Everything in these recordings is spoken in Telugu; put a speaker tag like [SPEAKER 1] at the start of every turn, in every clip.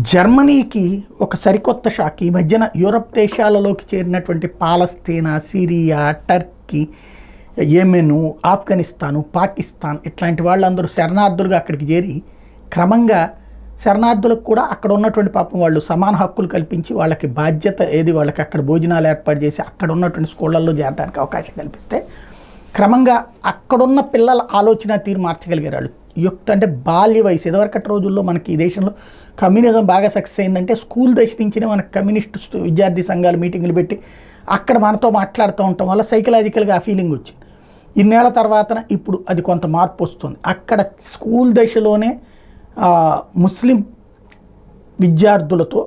[SPEAKER 1] జర్మనీకి ఒక సరికొత్త షాక్. ఈ మధ్యన యూరప్ దేశాలలోకి చేరినటువంటి Palestine, Syria, Turkey, Yemen, Afghanistan, Pakistan ఇట్లాంటి వాళ్ళందరూ శరణార్థులుగా అక్కడికి చేరి క్రమంగా శరణార్థులకు కూడా అక్కడ ఉన్నటువంటి పాపం వాళ్ళు సమాన హక్కులు కల్పించి వాళ్ళకి బాధ్యత ఏది, వాళ్ళకి అక్కడ భోజనాలు ఏర్పాటు చేసి అక్కడ ఉన్నటువంటి స్కూళ్ళల్లో చేరడానికి అవకాశం కల్పిస్తే క్రమంగా అక్కడున్న పిల్లల ఆలోచన తీరు మార్చగలిగారు వాళ్ళు. అంటే బాల్య వయసు, ఇదివరకటి రోజుల్లో మనకి ఈ దేశంలో కమ్యూనిజం బాగా సక్సెస్ అయిందంటే స్కూల్ దశ నుంచినే మనకు కమ్యూనిస్ట్ విద్యార్థి సంఘాలు మీటింగులు పెట్టి అక్కడ మనతో మాట్లాడుతూ ఉండటం వల్ల సైకలాజికల్గా ఆ ఫీలింగ్ వచ్చింది. ఇన్నేళ్ల తర్వాత ఇప్పుడు అది కొంత మార్పు వస్తుంది. అక్కడ స్కూల్ దశలోనే ముస్లిం విద్యార్థులతో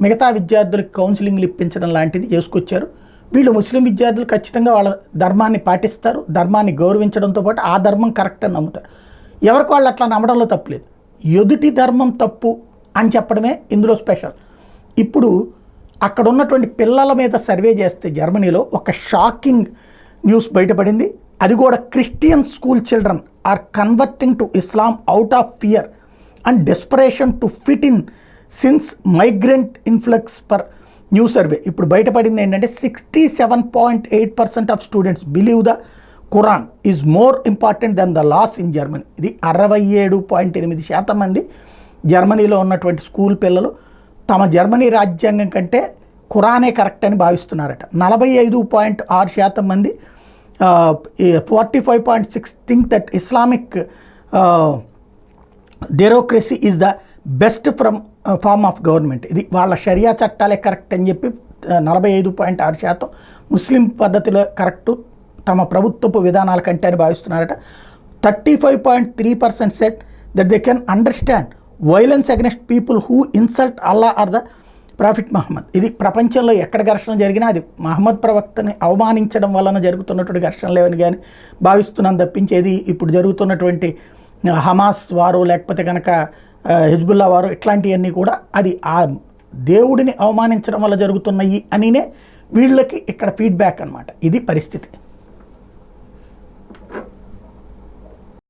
[SPEAKER 1] మిగతా విద్యార్థులకు కౌన్సిలింగ్లు ఇప్పించడం లాంటిది చేసుకొచ్చారు. వీళ్ళు ముస్లిం విద్యార్థులు ఖచ్చితంగా వాళ్ళ ధర్మాన్ని పాటిస్తారు, ధర్మాన్ని గౌరవించడంతో పాటు ఆ ధర్మం కరెక్ట్ అని నమ్ముతారు. ఎవరికి వాళ్ళు అట్లా నమ్మడంలో తప్పులేదు. ఎదుటి ధర్మం తప్పు అని చెప్పడమే ఇందులో స్పెషల్. ఇప్పుడు అక్కడ ఉన్నటువంటి పిల్లల మీద సర్వే చేస్తే జర్మనీలో ఒక షాకింగ్ న్యూస్ బయటపడింది. అది కూడా Christian school children are converting to Islam out of fear and desperation to fit in since migrant influx per new survey. ఇప్పుడు బయటపడింది ఏంటంటే 67.8% of students believe the Quran is more important than the laws in Germany. ఇది 67.8% మంది జర్మనీలో ఉన్నటువంటి స్కూల్ పిల్లలు తమ జర్మనీ రాజ్యాంగం కంటే ఖురానే కరెక్ట్ అని భావిస్తున్నారట. 45.6% మంది 45.6 think that Islamic democracy is the best form of government. ఇది వాళ్ళ షరియా చట్టాలే కరెక్ట్ అని చెప్పి 45.6% ముస్లిం పద్ధతిలో కరెక్టు తమ ప్రభుత్వపు విధానాల కంటే అని భావిస్తున్నారట. 35.3% said that they can understand violence against people who insult Allah or the prophet Muhammad. ఇది ప్రపంచంలో ఎక్కడ ఘర్షణ జరిగినా అది మహమ్మద్ ప్రవక్తని అవమానించడం వలన జరుగుతున్నటువంటి ఘర్షణ లేవని కానీ భావిస్తున్నాను తప్పించేది ఇప్పుడు జరుగుతున్నటువంటి హమాస్ వారు లేకపోతే కనుక హిజ్బుల్లా వారు ఇట్లాంటివన్నీ కూడా అది ఆ దేవుడిని అవమానించడం వల్ల జరుగుతున్నాయి అనినే వీళ్ళకి ఇక్కడ ఫీడ్బ్యాక్ అన్నమాట. ఇది పరిస్థితి.